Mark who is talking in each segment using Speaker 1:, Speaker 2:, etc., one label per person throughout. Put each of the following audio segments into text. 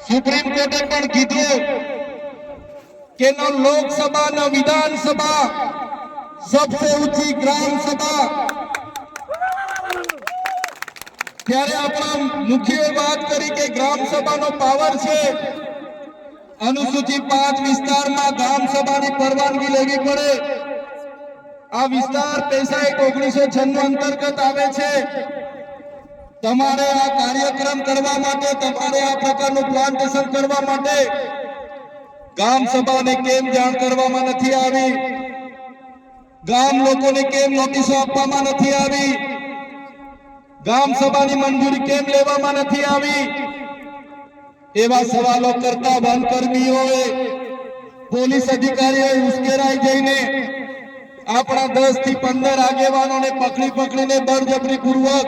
Speaker 1: Supreme કોર્ટે પણ કીધું કે ન લોકસભા ન વિધાનસભા सबसे ऊंची ग्राम सभा ત્યારે આપણા મુખ્ય વાત કરી કે ગ્રામ સભાનો પાવર છે અનુસૂચિ 5 વિસ્તારમાં ગ્રામ સભાની પરવાનગી લેવી પડે આ વિસ્તાર પૈસા 1996 અંતર્ગત આવે છે તમારે આ કાર્યક્રમ કરવા માટે તમારે આ પ્રકારનું પ્લાન્ટેશન કરવા માટે ગ્રામ સભાને કેમ જાણ કરવામાં નથી આવી ગામ લોકોને કેમ નોટિસો આપવામાં નથી આવી ગામ સભાની મંજૂરી કેમ લેવામાં નથી આવી એવા સવાલો કરતા વનકર્મીઓએ પોલીસ અધિકારીઓએ ઉશ્કેરાઈ જઈને આપણા 10 થી 15 આગેવાનોને પકડીને બળજબરીપૂર્વક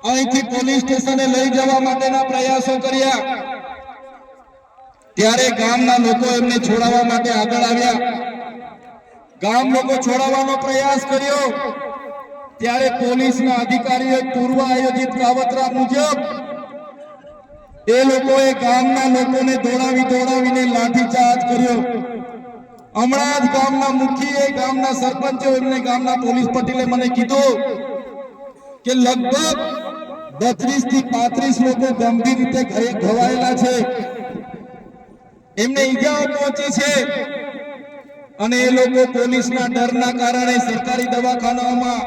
Speaker 1: અહીંથી પોલીસ સ્ટેશને લઈ જવા માટેના પ્રયાસો કર્યા ત્યારે ગામના લોકો એમને છોડાવવા માટે આગળ આવ્યા ગામ લોકો છોડાવવાનો પ્રયાસ કર્યો ત્યારે પોલીસના અધિકારીઓએ પૂર્વ આયોજિત કાવતરા મુજબ એ લોકોએ ગામના લોકોને દોડાવીને લાઠીચાર્જ કર્યો હમણાં જ ગામના મુખીએ ગામના સરપંચો એમને ગામના પોલીસ પટેલે મને કીધું કે લગભગ 32 થી 35 લોકો ગંભીર રીતે ઘવાયેલા છે એમને ઈજાઓ પહોંચી છે અને એ લોકો પોલીસના ડરના કારણે સરકારી દવાખાનામાં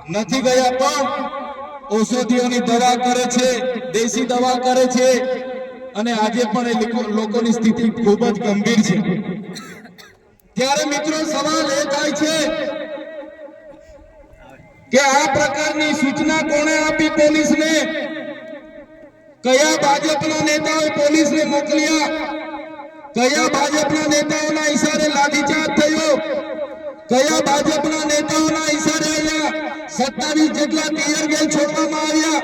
Speaker 1: નથી ગયા પણ ઔષધિઓની દવા કરે છે દેશી દવા કરે છે અને આજે પણ એ લોકોની સ્થિતિ ખૂબ જ ગંભીર છે ત્યારે મિત્રો સવાલ એ થાય છે કે આ પ્રકારની સૂચના કોણે આપી પોલીસને કયા ભાજપના નેતાઓએ પોલીસને મોકલ્યા કયા ભાજપના નેતાઓના ઈશારે લાઠીચાર્જ થયો કયા ભાજપના નેતાઓના ઈશારે અહીંયા 27 જેટલા ટીયર ગેસ છોડવામાં આવ્યા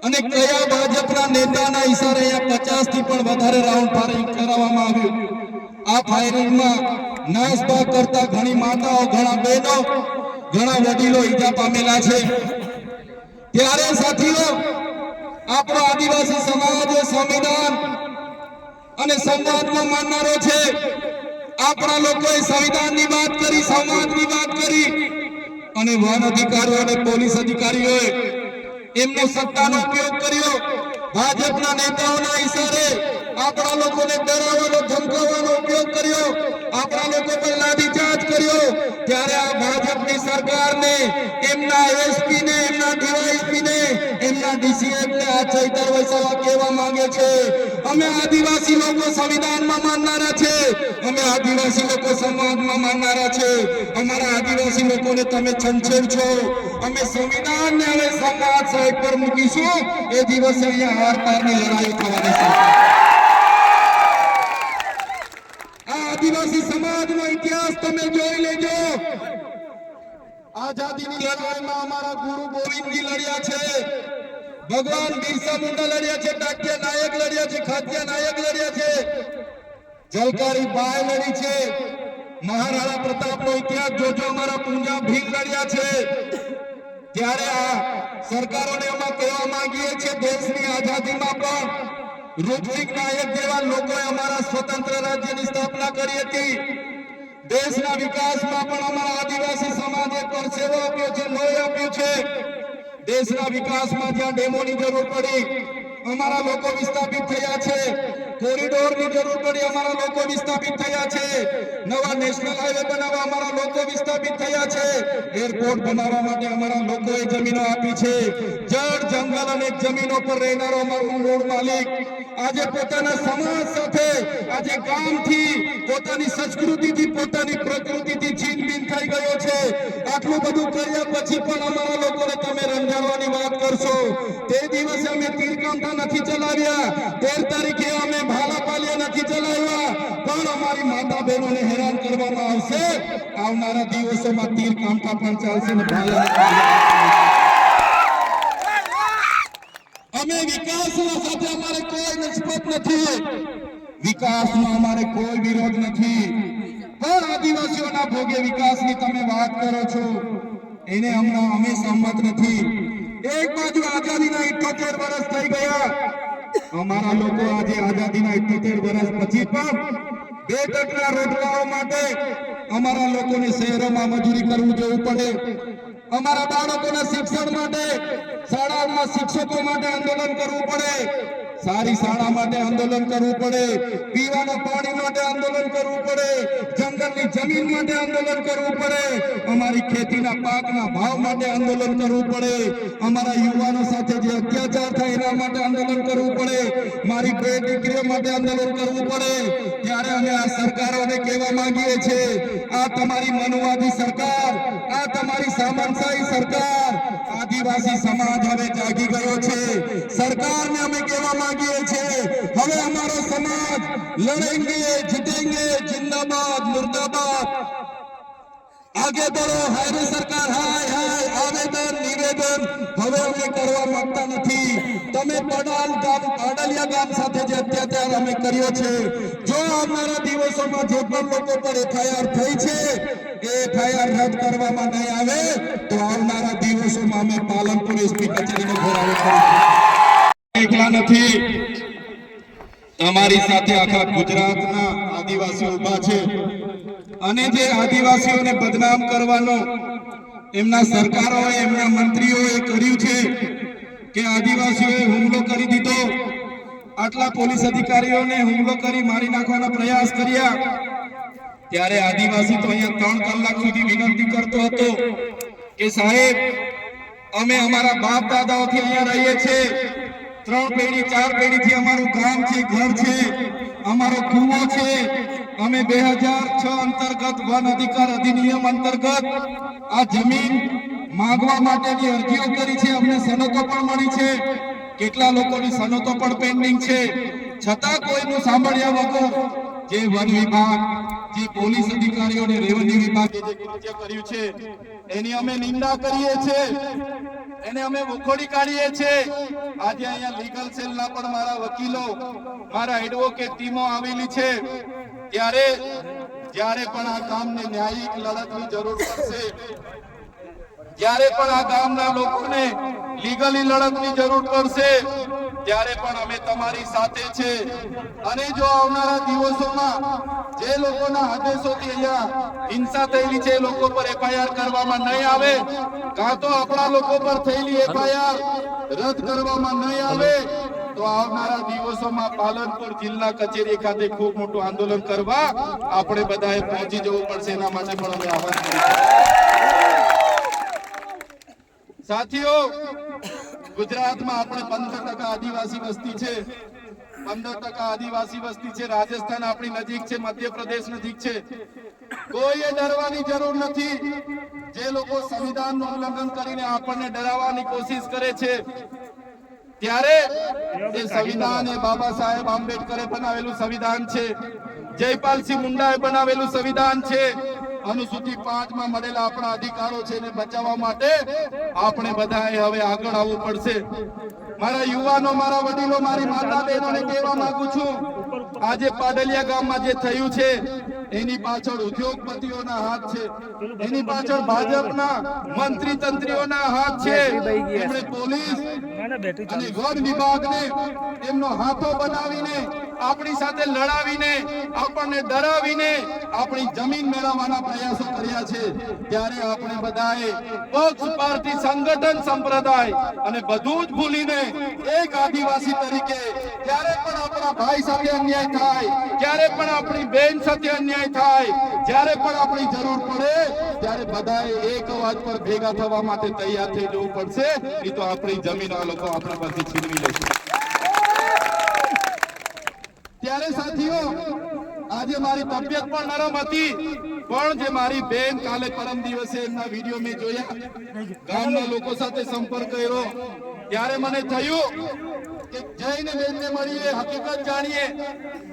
Speaker 1: અને કયા ભાજપના નેતાના ઈશારે અહીંયા 50 થી પણ વધારે રાઉન્ડ ફાયરિંગ કરાવવામાં આવ્યું આ ફાયરિંગમાં નાસભાગ કરતા ઘણી માતાઓ ઘણા બહેનો ઘણા વડીલો ઈજા પામેલા છે ત્યારે સાથીઓ આપણો આદિવાસી સમાજ સંવિધાન અને સંવાદમાં માનનારો છે આપણા લોકોએ સંવિધાનની વાત કરી સમાજની વાત કરી અને વન અધિકારીઓ અને પોલીસ અધિકારીઓએ એમનો સત્તાનો ઉપયોગ કર્યો ભાજપના નેતાઓના ઈશારે આપણા લોકોને ડરાવવાનો ધમકાવવાનો ઉપયોગ કર્યો આપણા લોકો પર લાઠીચાર્જ કર્યો ત્યારે આ ભાજપની સરકારને એમના એસપી ને એમના ડીવાયએસપી ને એમના ડીસીએફ ને આ ચૈતર વૈસાવા કહેવા માંગે છે અમે આદિવાસી લોકો સંવિધાનમાં માનનારા છે અમે આદિવાસી લોકો સમાજમાં માનનારા છે અમારા આદિવાસી લોકોને તમે છંછેડ છો અમે સંવિધાનને હવે સમાજ સાઈડ પર મૂકીશું એ દિવસે અહીંયા હાર પારની લડાઈ થવાની છે આદિવાસી સમાજનો ઇતિહાસ તમે જોઈ લેજો આઝાદીની લડાઈમાં અમારા ગુરુ ગોવિંદજી લડ્યા છે ભગવાન બિરસા મુંડા લડ્યા છે ટાટિયા નાયક લડ્યા છે ખાટિયા નાયક લડ્યા છે જલકારી બાઈ લડી છે મહારાણા પ્રતાપનો ઇતિહાસ જોજો અમારા પૂંજા ભીલ લડ્યા છે ત્યારે આ સરકારોને અમે કહેવા માંગીએ છીએ દેશની આઝાદીમાં પણ રૂપસિંહ નાયક જેવા લોકોએ અમારા સ્વતંત્ર રાજ્યની સ્થાપના કરી હતી દેશના વિકાસમાં પણ અમારા આદિવાસી સમાજે પરસેવો આપ્યો છે લોહી આપ્યું છે દેશના વિકાસમાં જ્યાં ડેમોની જરૂર પડી અમારા લોકો વિસ્થાપિત થયા છે કોરિડોરની જરૂર પડી અમારા લોકો વિસ્થાપિત થયા છે નવા નેશનલ હાઈવે બનાવવા અમારા લોકો વિસ્થાપિત થયા છે એરપોર્ટ બનાવવા માટે અમારા લોકોએ જમીનો આપી છે જળ જંગલ અને જમીનો પર રહેનારો અમારો મૂળ માલિક આજે પોતાના સમાજ સાથે આજે ગામથી પોતાની સંસ્કૃતિથી પોતાની પ્રકૃતિથી છીનબીન થઈ ગયો છે આટલું બધું કર્યા પછી પણ અમારા લોકોને તમે રંજાડવાની વાત કરશો તે દિવસે અમે તીરકાંઠા નથી ચલાવ્યા 13 તારીખે અમે ભાલાપાલિયા નથી ચલાવ્યા પણ અમારી માતા બહેનોને હેરાન કરવામાં આવશે આવનારા દિવસોમાં તીરકાંઠા પણ ચાલશે ને ભાલા અમે વિકાસના સાથે અમારે કોઈ નિસ્બત નથી વિકાસનો અમારે કોઈ વિરોધ નથી પણ આદિવાસીઓના ભોગે વિકાસની તમે વાત કરો છો એને હમણાં અમે સહમત નથી એક બાજુ આઝાદીના 78 વર્ષ થઈ ગયા અમારા લોકો આજે આઝાદીના 78 વર્ષ પછી પણ 2% રોટલાઓ માટે અમારા લોકોને શહેરોમાં મજૂરી કરવું જવું પડે, અમારા બાળકોના શિક્ષણ માટે શાળાઓમાં શિક્ષકો માટે આંદોલન કરવું પડે, સારી શાળા માટે આંદોલન કરવું પડે, પીવાના પાણી માટે આંદોલન કરવું પડે, જંગલની જમીન માટે આંદોલન કરવું પડે, અમારી ખેતીના પાકના ભાવ માટે આંદોલન કરવું પડે, અમારા યુવાનો સાથે જે અત્યાચાર થાય એના માટે આંદોલન કરવું પડે, મારી બે દીકરીઓ માટે આંદોલન કરવું પડે. ત્યારે અમે આ સરકારોને કહેવા માંગીએ છીએ, આ તમારી મનુવાદી સરકાર, આ તમારી સામંતશાહી સરકાર, આદિવાસી સમાજ હવે જાગી ગયો છે. સરકારને અમે કહેવા માંગીએ છીએ, હવે અમારો સમાજ લડેંગે જીतेंगे, जिंदाबाद मुर्दाबाद, आगे बढ़ो. हाय सरकार, हाय हाय, आवेदन निवेदन હવે અમે કરવા માંગતા નથી. તમે પાડલિયા ગામ સાથે જે અત્યાચાર અમે કર્યો છે, જો આવનારા દિવસોમાં જે પણ લોકો પર એફઆઈઆર થઈ છે એ એફઆઈઆર રદ કરવામાં નહીં આવે તો આવનારા દિવસોમાં અમે પાલનપુર એસપી કચેરીનો ઘેરાવો કરીશું. એકલા નથી, તમારી સાથે આખા ગુજરાતના આદિવાસીઓ ઊભા છે અને જે આદિવાસીઓને બદનામ કરવાનો એમના સરકારોએ, એમના મંત્રીઓએ કર્યું છે કે આદિવાસીઓએ હુમલો કરી દીધો, આટલા પોલીસ અધિકારીઓને હુમલો કરી મારી નાખવાના પ્રયાસ કર્યા, ત્યારે આદિવાસી તો અહીંયા 3 કલાક સુધી વિનંતી કરતો હતો કે સાહેબ, અમે અમારા બાપ દાદાઓથી અહીંયા રહીએ છીએ, 3 પેઢી 4 પેઢીથી અમારું ગામ છે, ઘર છે, અમારો કૂવો છે, અમે 2006 અંતર્ગત વન અધિકાર અધિનિયમ અંતર્ગત આ જમીન માંગવા માટેની અરજીઓ કરી છે, અમને સનતો પણ મળી છે, કેટલા લોકોની સનતો પણ પેન્ડિંગ છે, છતાં કોઈનું સાંભળ્યા વગર જે વન વિભાગ, જે પોલીસ અધિકારીઓ અને રેવન્યુ વિભાગે જે કૃત્ય કર્યું છે એની અમે નિંદા કરીએ છીએ, એને અમે વખોડી કાઢીએ છીએ. આજે અહીંયા લીગલ સેલના પણ મારા વકીલો, મારા એડવોકેટ ટીમો આવેલી છે. જ્યારે પણ આ ગામને ન્યાયિક લડતની જરૂર પડશે, જ્યારે પણ આ ગામના લોકોને લીગલી લડતની જરૂર પડશે, ત્યારે પણ અમે તમારી સાથે છે. અને જો આવનારા દિવસોમાં જે લોકોના આદેશોથી અહીંયા હિંસા થયેલી છે એ લોકો પર એફઆઈઆર કરવામાં નહીં આવે, કાં તો આપણા લોકો પર થયેલી એફઆઈઆર રદ કરવામાં નહીં આવે, તો આવનારા દિવસોમાં પાલનપુર જિલ્લા કચેરી ખાતે ખૂબ મોટું આંદોલન કરવા આપણે બધાએ પહોંચી જવું પડશે. એના માટે પણ અમે આહવાન કરીશું. સાથીઓ, ગુજરાતમાં આપણે 15% આદિવાસી વસ્તી છે, 15% આદિવાસી વસ્તી છે. રાજસ્થાન આપણી નજીક છે, મધ્યપ્રદેશ નજીક છે. કોઈએ ડરવાની જરૂર નથી. જે લોકો સંવિધાનનું ઉલ્લંઘન કરીને આપણને ડરાવવાની કોશિશ કરે છે, ત્યારે એ સંવિધાન એ બાબા સાહેબ આંબેડકરે બનાવેલું સંવિધાન છે, જયપાલસિંહ મુંડાએ બનાવેલું સંવિધાન છે. અનુસૂચિ 5 માં મળેલા આપણા અધિકારો છે એને બચાવવા માટે આપણે બધાએ હવે આગળ આવવું પડશે. મારા યુવાનો, મારા વડીલો, મારી માતા બહેનોને કહેવા માંગુ છું, આજે પાડલિયા ગામમાં જે થયું છે એની પાછળ ઉદ્યોગપતિઓના હાથ છે, એની પાછળ ભાજપના મંત્રી તંત્રીઓના હાથ છે. એમણે પોલીસ અને વન વિભાગને એમનો હાથો બનાવીને આપણી સાથે લડાવીને, આપણને ડરાવીને આપણી જમીન મેળવવાના પ્રયાસો કર્યા છે. ત્યારે આપણે બધાએ પક્ષ, પાર્ટી, સંગઠન, સંપ્રદાય અને બધું જ ભૂલીને એક આદિવાસી તરીકે જ્યારે પણ આપણા ભાઈ સાથે અન્યાય થાય, જ્યારે પણ આપણી બેન સાથે અન્યાય થાય, જ્યારે પણ આપણી જરૂર પડે ત્યારે બધાએ એક અવાજ પર ભેગા થવા માટે તૈયાર થઈ જવું પડશે, નહીં તો આપણી જમીન આ લોકો આપણા પરથી છીનવી લેશે. ત્યારે સાથીઓ, આજે મારી તબિયત પણ નરમ હતી, પણ જે મારી બેન કાલે પરમ દિવસે એમના વિડીયો મેં જોયા, ગામના લોકો સાથે સંપર્ક કર્યો, ત્યારે મને થયું કે જઈને બેનને મળીએ, હકીકત જાણીએ.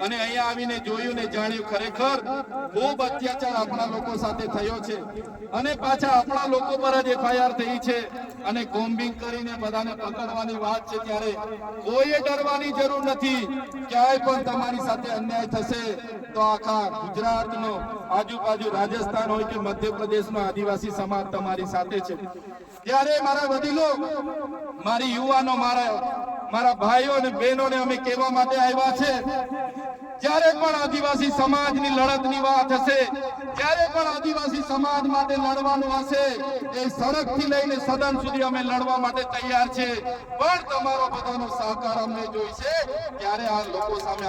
Speaker 1: અને અહીંયા આવીને જોયું ને જાણ્યું, ખરેખર ખૂબ અત્યાચાર આપણા લોકો સાથે થયો છે. અને પાછા આપણા લોકો પર જ એફઆઈઆર થઈ છે અને કોમ્બિંગ કરીને બધાને પકડવાની વાત છે. ત્યારે કોઈએ ડરવાની જરૂર નથી. ક્યાંય પણ તમારી સાથે અન્યાય થશે તો આખા ગુજરાતનો, આજુબાજુ રાજસ્થાન હોય કે મધ્યપ્રદેશનો આદિવાસી સમાજ તમારી સાથે છે. ત્યારે મારા વડીલો, મારી યુવાનો,
Speaker 2: મારા ભાઈઓ અને બહેનોને અમે કહેવા માટે આવ્યા છે, જ્યારે પણ આદિવાસી સમાજની લડતની વાત હશે, જ્યારે પણ આદિવાસી સમાજ માટે લડવાનું હશે, એ સડકથી લઈને સદન સુધી અમે લડવા માટે તૈયાર છે, પણ તમારો બધાનો સહકાર અમને જોઈશે, ત્યારે આ લોકો સામે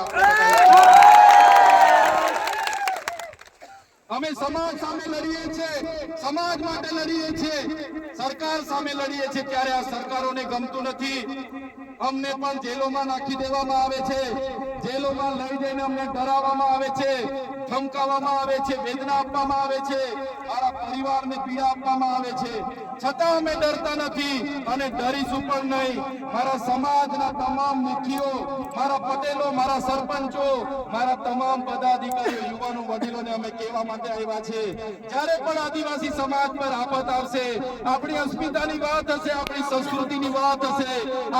Speaker 2: અમે સમાજ સામે લડીએ છીએ, સમાજ માટે લડીએ છીએ, સરકાર સામે લડીએ છીએ, ત્યારે આ સરકારોને ગમતું નથી. અમને પણ જેલોમાં નાખી દેવામાં આવે છે, જેલોમાં લઈ જઈને અમને ડરાવવામાં આવે છે, ધમકાવવામાં આવે છે, વેદના આપવામાં આવે છે, મારા પરિવારને પીડા આપવામાં આવે છે, છતાં અમે ડરતા નથી અને ડરીશું પણ નહીં. મારા સમાજના તમામ મુખીઓ, મારા પટેલો, મારા સરપંચો, મારા તમામ પદાધિકારીઓ, યુવાનો, વડીલોને અમે કહેવા માટે આવ્યા છે, જ્યારે પણ આદિવાસી સમાજ પર આફત આવશે, આપણી અસ્મિતાની વાત હશે, આપણી સંસ્કૃતિની વાત હશે,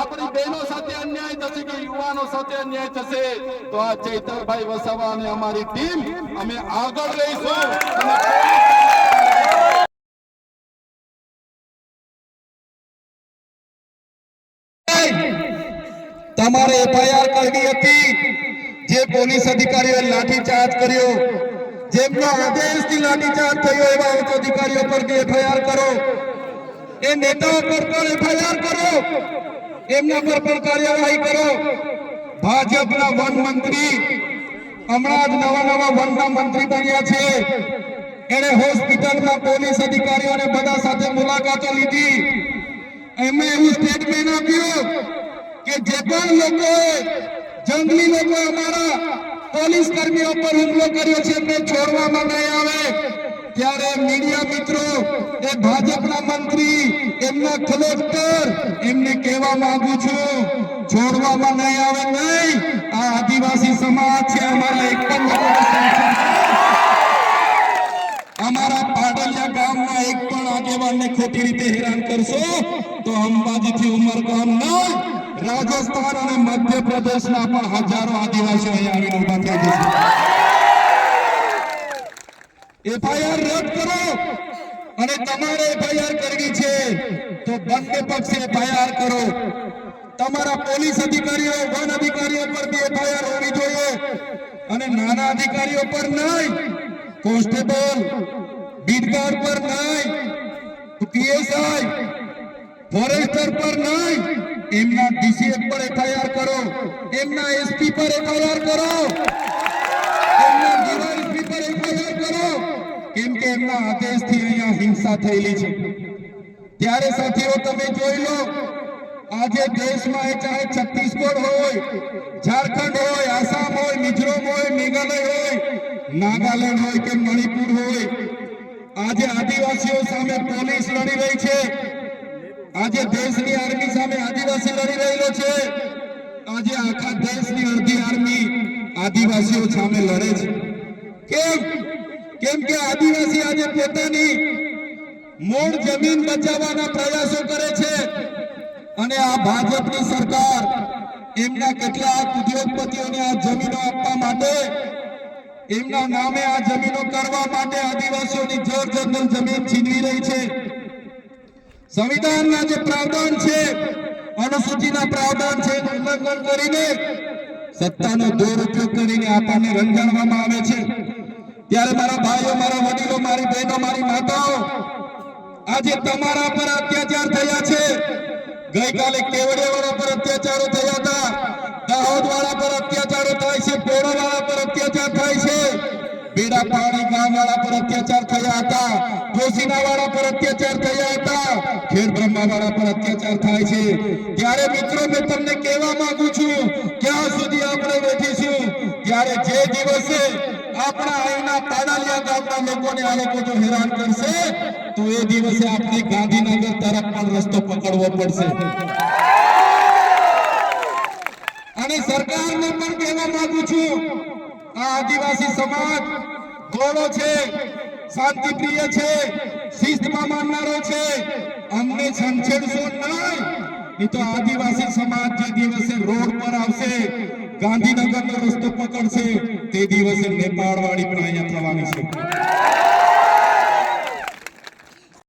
Speaker 2: આપણી બહેનો સાથે અન્યાય થશે કે યુવાનો સાથે અન્યાય થશે, તો આ ચૈતરભાઈ વસાવા અને અમારી ટીમ અમે આગળ રહીશું.
Speaker 1: તમારે એફઆઈઆર કરવી હતી, જે પોલીસ અધિકારીઓએ લાઠીચાર્જ કર્યો, જેમનો આદેશથી લાઠીચાર્જ થયો, એવા ઉચ્ચ અધિકારીઓ પર એફઆઈઆર કરો, એ નેતાઓ પર પણ એફઆઈઆર કરો, એમના પર પણ કાર્યવાહી કરો. ભાજપના વન મંત્રી હમણાં જ નવા વનના મંત્રી બન્યા છે, એને હોસ્પિટલમાં પોલીસ અધિકારીઓને બધા સાથે મુલાકાતો લીધી, એમને એવું સ્ટેટમેન્ટ આપ્યું કે જે પણ લોકોએ જંગલી લોકો અમારા પોલીસ કર્મીઓ પર હુમલો કર્યો છે એમને છોડવામાં નહીં આવે. ત્યારે મીડિયા મિત્રો, એ ભાજપના મંત્રી, એમના કલેક્ટર, એમને કહેવા માંગુ છું, છોડવામાં નહીં આવે. નહીં, આ આદિવાસી સમાજ છે, અમારા એક પણ અમારા પાડલિયા ગામના એક પણ આગેવાનને ખોટી રીતે હેરાન કરશો તો અંબાજીથી ઉમરગામ નહીં, રાજસ્થાન અને મધ્યપ્રદેશના પણ હજારો આદિવાસીઓ અહીંયા આવીને ઉભા થઈ જશે. એફઆઈઆર રદ કરો, અને તમારે એફઆઈઆર કરવી છે તો બંને પક્ષે એફઆઈઆર કરો. તમારા પોલીસ અધિકારીઓ, વન અધિકારીઓ પર બી એફઆઈઆર હોવી જોઈએ, અને નાના અધિકારીઓ પર નહીં, કોન્સ્ટેબલ, બીટગાર્ડ પર નહીં, પીએસઆઈ, ફોરેસ્ટર પર નહીં, એમના ડીસીએફ પર એફઆઈઆર કરો, એમના એસપી પર એફઆઈઆર કરો, એમના ડીવાયએસપી પર એફઆઈઆર કરો, કેમ કે એમના આદેશથી અહીંયા હિંસા થયેલી છે. ત્યારે સાથીઓ તમે જોઈ લો, આજે દેશમાં એ ચાહે છત્તીસગઢ હોય, ઝારખંડ હોય, આસામ હોય, મિઝોરમ હોય, મેઘાલય હોય, નાગાલેન્ડ હોય કે મણિપુર હોય, આજે આદિવાસીઓ સામે પોલીસ લડી રહી છે, આજે દેશની આર્મી સામે આદિવાસી લડી રહેલો છે, આજે આખા દેશની અડધી આર્મી આદિવાસીઓ સામે લડે છે. કેમ કે આદિવાસી આજે પોતાની મૂળ જમીન બચાવવાના પ્રયાસો કરે છે, અને આ ભાજપની સરકાર એમના કેટલાક ઉદ્યોગપતિઓને આ જમીનો આપવા માટે, એમના નામે આ જમીનો કરવા માટે આદિવાસીઓની જળજંગલ જમીન છીનવી રહી છે. સંવિધાનના જે પ્રાવધાન છે, અનુસૂચિના પ્રાવધાન છે, ઉલ્લંઘન કરીને સત્તાનો દુરુપયોગ કરીને આપણને રંજાડવામાં આવે છે. ત્યારે મારા ભાઈઓ, મારા વડીલો, મારી બહેનો, મારી માતાઓ, આજે તમારા પર અત્યાચાર થયા છે. ગઈકાલે કેવડિયાવાળા પર અત્યાચારો થયા હતા, દાહોદવાળા પર અત્યાચારો થાય છે, પોળાવાળા પર અત્યાચાર થાય છે, બેડા પાણી ગામવાળા પર અત્યાચાર થયા હતા, જોશીનાવાળા પર અત્યાચાર થયા હતા, ખેડ બ્રહ્માવાળા પર અત્યાચાર થાય છે. ત્યારે મિત્રો, મેં તમને કહેવા માંગુ છું, ક્યાં સુધી આપણે બેઠીશું? ત્યારે જે દિવસે આપણા અહીંના પાડાલિયા ગામના લોકોને આ લોકો જો હેરાન કરશે તો એ દિવસે આપણે ગાંધીનગર તરફ પણ રસ્તો પકડવો પડશે. અને સરકારને પણ કહેવા માંગુ છું, આ આદિવાસી સમાજ ગોળો છે, શાંતિપ્રિય છે, શિસ્તમાં માનનારો છે, અમને છંછેડશો નહીં, નહીં તો આદિવાસી સમાજ જે દિવસે રોડ પર આવશે, ગાંધીનગરનો રસ્તો પકડશે, તે દિવસે નેપાળ વાળી પણ અહીંયા થવાની છે.